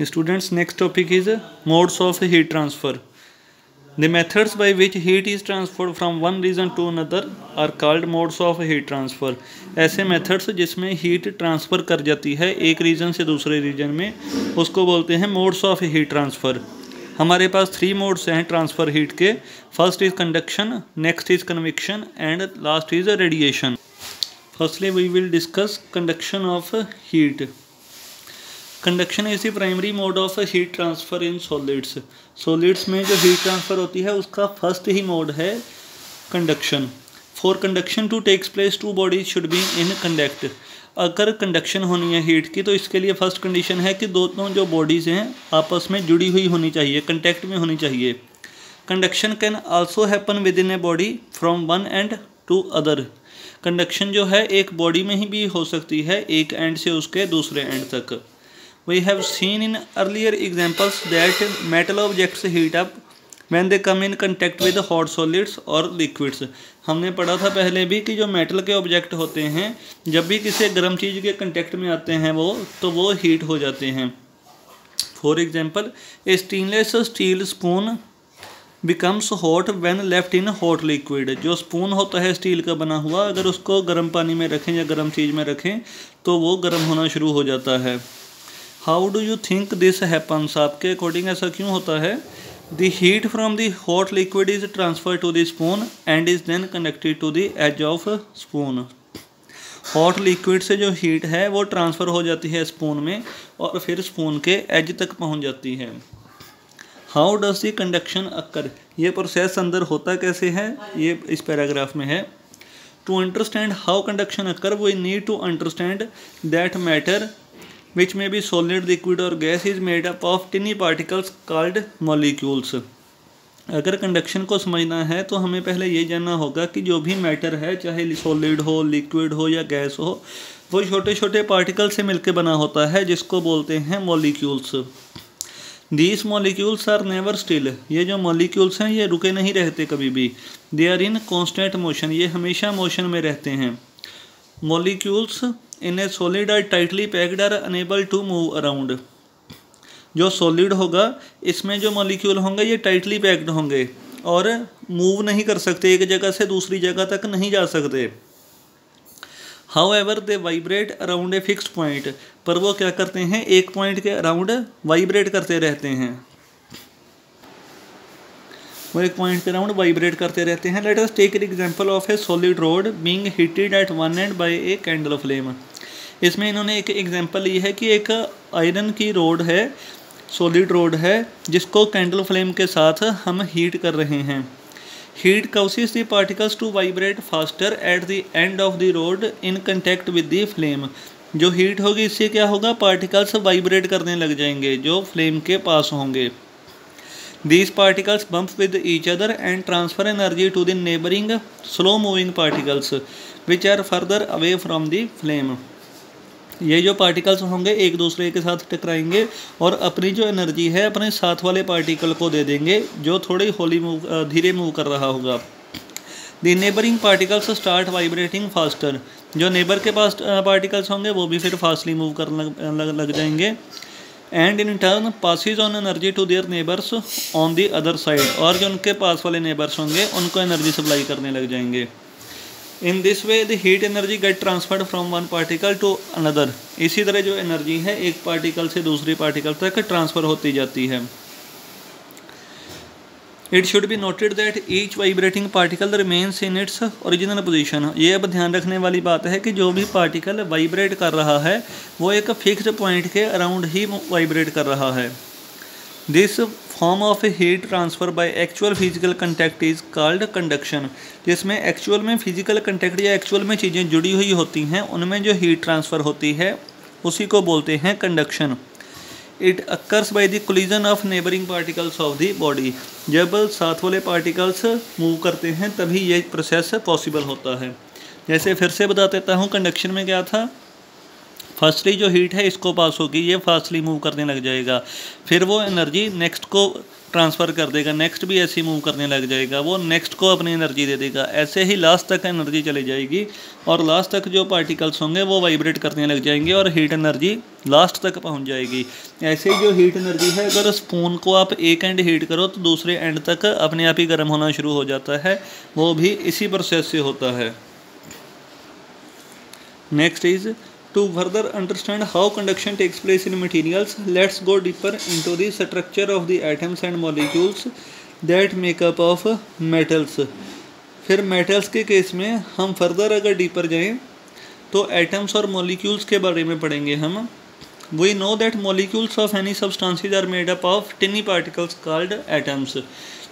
Students, next topic is modes of heat transfer. The methods by which heat is transferred from one region to another are called modes of heat transfer. ऐसे methods जिसमें heat transfer कर जाती है एक region से दूसरे region में उसको बोलते हैं modes of heat transfer. हमारे पास 3 modes हैं transfer heat के. First is conduction, next is convection and last is radiation. Firstly, we will discuss conduction of heat. Conduction is the primary mode of heat transfer in solids. Solids में जो heat transfer होती है उसका first ही mode है conduction. For conduction to takes place two bodies should be in contact. अगर conduction होनी है हीट की तो इसके लिए फर्स्ट कंडीशन है कि दोनों जो बॉडीज़ हैं आपस में जुड़ी हुई होनी चाहिए, कंटैक्ट में होनी चाहिए. Conduction can also happen within a body from one end to other. Conduction जो है एक बॉडी में ही भी हो सकती है, एक एंड से उसके दूसरे एंड तक. We have seen in earlier examples that metal objects heat up when they come in contact with hot solids or liquids. हमने पढ़ा था पहले भी कि जो मेटल के ऑब्जेक्ट होते हैं जब भी किसी गर्म चीज़ के कंटेक्ट में आते हैं वो हीट हो जाते हैं. For example, A stainless steel spoon becomes hot when left in hot liquid. जो स्पून होता है स्टील का बना हुआ, अगर उसको गर्म पानी में रखें या गर्म चीज़ में रखें तो वो गर्म होना शुरू हो जाता है. How do you think this happens. आपके अकॉर्डिंग ऐसा क्यों होता है? The heat from the hot liquid is transfer to the spoon and is then connected to the edge of spoon. Hot liquid से जो हीट है वो ट्रांसफ़र हो जाती है स्पून में और फिर स्पून के एज तक पहुंच जाती है. हाउ डज द कंडक्शन अकर. ये प्रोसेस अंदर होता कैसे है ये इस पैराग्राफ में है. To understand how conduction occur we need to understand that matter which may be solid, liquid or gas is made up of tiny particles called molecules. अगर कंडक्शन को समझना है तो हमें पहले ये जानना होगा कि जो भी मैटर है चाहे सॉलिड हो, लिक्विड हो या गैस हो, वो छोटे छोटे पार्टिकल से मिलकर बना होता है जिसको बोलते हैं molecules. These molecules are never still. ये जो मॉलिक्यूल्स हैं ये रुके नहीं रहते कभी भी. They are in constant motion. ये हमेशा मोशन में रहते हैं. Molecules in a solid are tightly packed are unable to move around. जो सॉलिड होगा इसमें जो मॉलिक्यूल होंगे ये टाइटली पैक्ड होंगे और मूव नहीं कर सकते, एक जगह से दूसरी जगह तक नहीं जा सकते. However they vibrate around a fix point. पर वो क्या करते हैं, एक पॉइंट के अराउंड वाइब्रेट करते रहते हैं. वो एक पॉइंट के अराउंड वाइब्रेट करते रहते हैं. Let us take an example of a solid rod being heated at one end by a candle flame. इसमें इन्होंने एक एग्जांपल ली है कि एक आयरन की रोड है, सॉलिड रोड है, जिसको कैंडल फ्लेम के साथ हम हीट कर रहे हैं. Heat causes the particles to vibrate faster at the end of the rod in contact with the flame. जो हीट होगी इससे क्या होगा, पार्टिकल्स वाइब्रेट करने लग जाएंगे जो फ्लेम के पास होंगे. These particles bump with each other and transfer energy to the neighboring slow moving particles which are further away from the flame. ये जो पार्टिकल्स होंगे एक दूसरे के साथ टकराएंगे और अपनी जो एनर्जी है अपने साथ वाले पार्टिकल को दे देंगे जो थोड़ी धीरे मूव कर रहा होगा. The neighboring particles start vibrating faster. जो नेबर के पास पार्टिकल्स होंगे वो भी फिर फास्टली मूव करने लग जाएंगे. And in turn passes on energy to their neighbours on the other side. और जो उनके पास वाले नेबर्स होंगे उनको एनर्जी सप्लाई करने लग जाएंगे. In this way the heat energy get transferred from one particle to another. इसी तरह जो एनर्जी है एक पार्टिकल से दूसरी पार्टिकल तक ट्रांसफ़र होती जाती है. It should be noted that each vibrating particle remains in its original position. ये अब ध्यान रखने वाली बात है कि जो भी पार्टिकल वाइब्रेट कर रहा है वो एक फिक्स्ड पॉइंट के अराउंड ही वाइब्रेट कर रहा है. This form of heat transfer by actual physical contact is called conduction. जिसमें एक्चुअल में फिजिकल कंटैक्ट या एक्चुअल में चीज़ें जुड़ी हुई होती हैं उनमें जो हीट ट्रांसफ़र होती है उसी को बोलते हैं conduction. It occurs by the collision of neighbouring particles of the body. जब साथ वाले पार्टिकल्स मूव करते हैं तभी ये प्रोसेस पॉसिबल होता है. जैसे फिर से बता देता हूँ कंडक्शन में क्या था. फर्स्टली जो हीट है इसको पास होगी, ये फास्टली मूव करने लग जाएगा, फिर वो एनर्जी नेक्स्ट को ट्रांसफ़र कर देगा, नेक्स्ट भी ऐसे ही मूव करने लग जाएगा, वो नेक्स्ट को अपनी एनर्जी दे देगा, ऐसे ही लास्ट तक एनर्जी चली जाएगी और लास्ट तक जो पार्टिकल्स होंगे वो वाइब्रेट करने लग जाएंगे और हीट एनर्जी लास्ट तक पहुंच जाएगी। ऐसे ही जो हीट एनर्जी है, अगर स्पून को आप एक एंड हीट करो तो दूसरे एंड तक अपने आप ही गर्म होना शुरू हो जाता है, वो भी इसी प्रोसेस से होता है। Next is to further understand how conduction takes place in materials, let's go deeper into the structure of the atoms and molecules that make up of metals। फिर metals के केस में हम फर्दर अगर deeper जाएं तो atoms और molecules के बारे में पढ़ेंगे हम। We know that molecules of any substances are made up of tiny particles called atoms।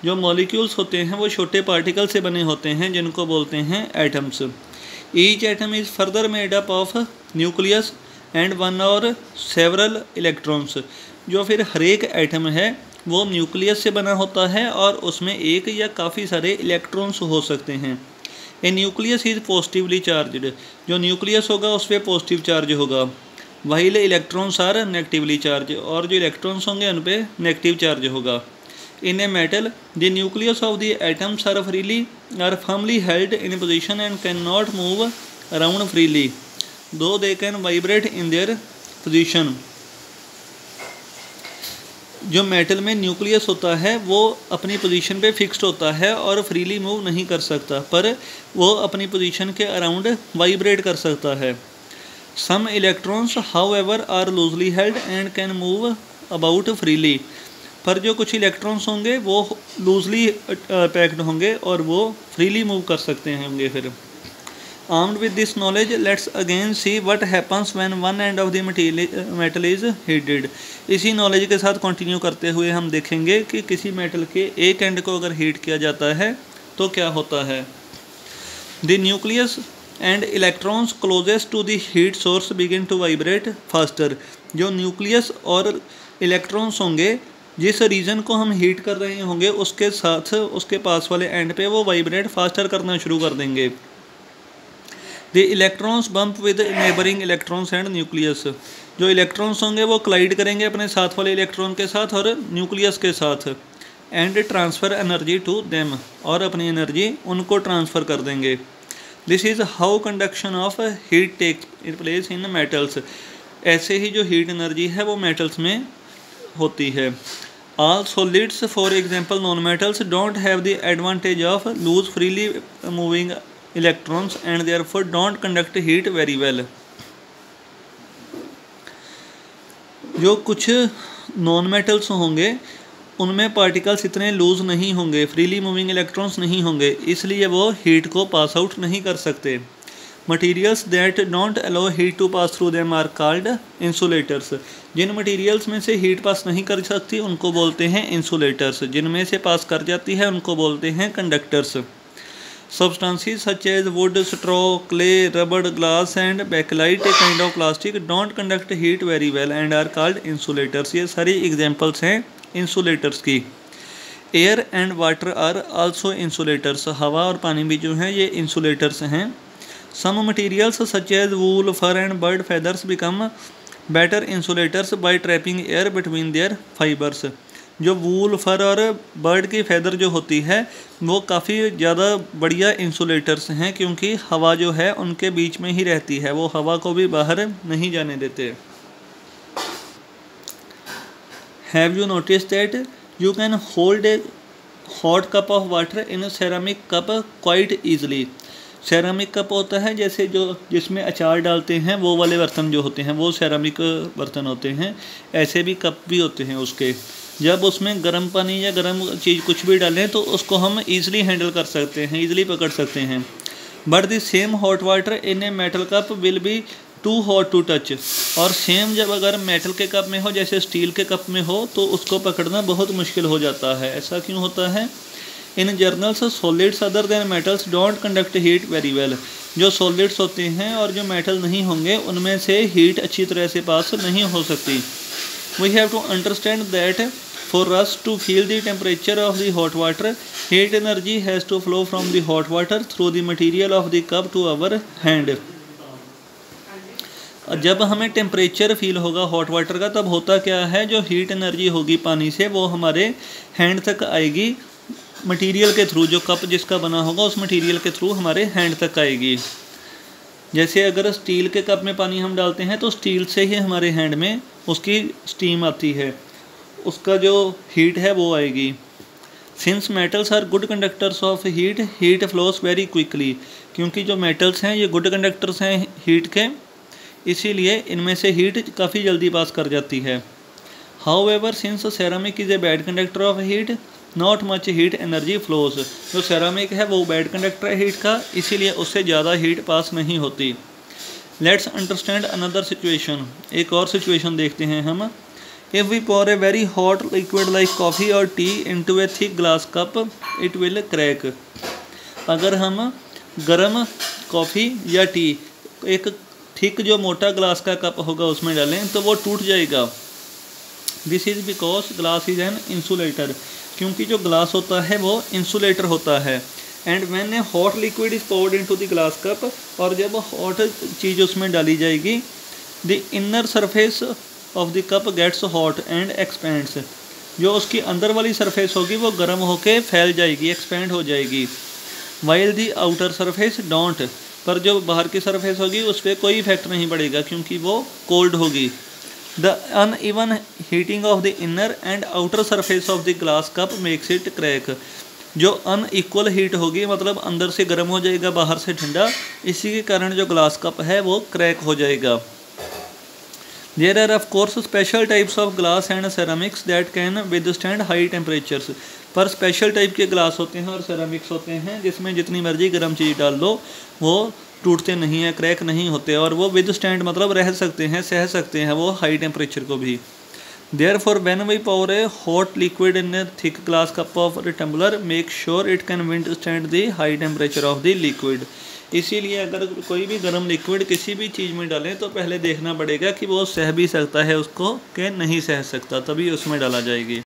जो मॉलिक्यूल्स होते हैं वो छोटे पार्टिकल से बने होते हैं जिनको बोलते हैं atoms. Each atom is further made up of nucleus and one or several electrons। जो फिर हर एक एटम है वो न्यूक्लियस से बना होता है और उसमें एक या काफ़ी सारे इलेक्ट्रॉन्स हो सकते हैं। A nucleus is positively charged. जो न्यूक्लियस होगा उस पर पॉजिटिव चार्ज होगा, while electrons are negatively charge, और जो इलेक्ट्रॉन्स होंगे उन पर नेगेटिव चार्ज होगा। In a metal, the nucleus of the atoms are firmly held in a position and cannot move around freely, though they can vibrate in their position। जो metal में nucleus होता है वो अपनी पोजीशन पे fixed होता है और फ्रीली मूव नहीं कर सकता, पर वो अपनी पोजीशन के अराउंड वाइब्रेट कर सकता है। Some electrons, however, are loosely held and can move about freely। पर जो कुछ इलेक्ट्रॉन्स होंगे वो लूजली पैक्ड होंगे और वो फ्रीली मूव कर सकते हैं होंगे। फिर armed with this knowledge let's again see what happens when one and of the metal is heated. इसी नॉलेज के साथ कंटिन्यू करते हुए हम देखेंगे कि किसी मेटल के एक एंड को अगर हीट किया जाता है तो क्या होता है। The nucleus and electrons closest to the heat source begin to vibrate faster. जो न्यूक्लियस और इलेक्ट्रॉन्स होंगे जिस रीजन को हम हीट कर रहे होंगे उसके साथ उसके पास वाले एंड पे वो वाइब्रेट फास्टर करना शुरू कर देंगे। The electrons bump with neighbouring electrons and nucleus. जो इलेक्ट्रॉन्स होंगे वो क्लाइड करेंगे अपने साथ वाले इलेक्ट्रॉन के साथ और न्यूक्लियस के साथ, and transfer energy to them, और अपनी एनर्जी उनको ट्रांसफ़र कर देंगे। This is how conduction of heat takes place in metals. ऐसे ही जो हीट एनर्जी है वो मेटल्स में होती है। All solids, for example non-metals, don't have the advantage of loose freely moving electrons and therefore don't conduct heat very well। जो कुछ नॉन मेटल्स होंगे उनमें पार्टिकल्स इतने लूज नहीं होंगे, फ्रीली मूविंग इलेक्ट्रॉन्स नहीं होंगे, इसलिए वो हीट को पास आउट नहीं कर सकते। Materials that don't allow heat to pass through them are called insulators. जिन मटीरियल्स में से हीट पास नहीं कर सकती उनको बोलते हैं इंसुलेटर्स, जिनमें से पास कर जाती है उनको बोलते हैं conductors. Substances such as wood, straw, clay, rubber, glass and bakelite a kind of plastic don't conduct heat very well and are called insulators. ये सारी एग्जाम्पल्स हैं इंसुलेटर्स की। Air and water are also insulators. हवा और पानी भी जो हैं ये इंसुलेटर्स हैं। Some materials such as wool, fur and bird feathers become better insulators by trapping air between their fibers। जो वूल, फर और बर्ड की फैदर जो होती है वो काफ़ी ज़्यादा बढ़िया इंसुलेटर्स हैं क्योंकि हवा जो है उनके बीच में ही रहती है, वो हवा को भी बाहर नहीं जाने देते। Have you noticed that you can hold a hot cup of water in a ceramic cup quite easily। Ceramic cup होता है जैसे जो जिसमें अचार डालते हैं वो वाले बर्तन जो होते हैं वो सेरामिक बर्तन होते हैं, ऐसे भी कप भी होते हैं उसके। जब उसमें गर्म पानी या गर्म चीज़ कुछ भी डालें तो उसको हम ईज़िली हैंडल कर सकते हैं, ईज़िली पकड़ सकते हैं। But the same hot water in a metal cup will be too hot to touch. और सेम जब अगर मेटल के कप में हो जैसे स्टील के कप में हो तो उसको पकड़ना बहुत मुश्किल हो जाता है। ऐसा क्यों होता है? In general solids other than metals don't conduct heat very well. जो सॉलिड्स होते हैं और जो मेटल नहीं होंगे उनमें से हीट अच्छी तरह से पास नहीं हो सकती। We have to understand that for us to feel the temperature of the hot water heat energy has to flow from the hot water through the material of the cup to our hand. जब हमें temperature feel होगा hot water का, तब होता क्या है, जो heat energy होगी पानी से वो हमारे हैंड तक आएगी मटेरियल के थ्रू। जो कप जिसका बना होगा उस मटेरियल के थ्रू हमारे हैंड तक आएगी। जैसे अगर स्टील के कप में पानी हम डालते हैं तो स्टील से ही हमारे हैंड में उसकी स्टीम आती है, उसका जो हीट है वो आएगी। Since metals are good conductors of heat, heat flows very quickly. क्योंकि जो मेटल्स हैं ये गुड कंडक्टर्स हैं हीट के, इसीलिए इनमें से हीट काफ़ी जल्दी पास कर जाती है। However since ceramic is a bad conductor of heat, not much heat energy flows. जो सेरामिक है वो बैड कंडक्टर है हीट का, इसीलिए उससे ज़्यादा हीट पास नहीं होती। Let's understand another situation. एक और सिचुएशन देखते हैं हम। If we pour a very hot liquid like coffee or tea into a thick glass cup, it will crack। अगर हम गर्म कॉफ़ी या टी एक थिक जो मोटा ग्लास का कप होगा उसमें डालें तो वो टूट जाएगा। This is because glass is an insulator. क्योंकि जो ग्लास होता है वो इंसुलेटर होता है। And when A hot liquid is poured into the glass cup, और जब हॉट चीज़ उसमें डाली जाएगी, the inner surface of the cup gets hot and expands. जो उसकी अंदर वाली सरफेस होगी वो गर्म होके फैल जाएगी, एक्सपेंड हो जाएगी। While the outer surface don't, पर जो बाहर की सरफेस होगी उस पर कोई इफेक्ट नहीं पड़ेगा क्योंकि वो कोल्ड होगी। The uneven heating of the inner and outer surface of the glass cup makes it crack. जो अनइक्वल हीट होगी मतलब अंदर से गर्म हो जाएगा बाहर से ठंडा, इसी के कारण जो ग्लास कप है वो क्रैक हो जाएगा। There are of course special types of glass and ceramics that can withstand high temperatures। पर स्पेशल टाइप के ग्लास होते हैं और सेरामिक्स होते हैं जिसमें जितनी मर्जी गर्म चीज़ डाल लो वो टूटते नहीं हैं, क्रैक नहीं होते, और वो विद स्टैंड मतलब रह सकते हैं, सह सकते हैं वो हाई टेम्परेचर को भी। Therefore when we pour a hot liquid in a thick glass cup of a tumbler, make sure it can withstand the high temperature of the liquid। इसीलिए अगर कोई भी गर्म लिक्विड किसी भी चीज़ में डालें तो पहले देखना पड़ेगा कि वो सह भी सकता है उसको कि नहीं सह सकता, तभी उसमें डाला जाएगी।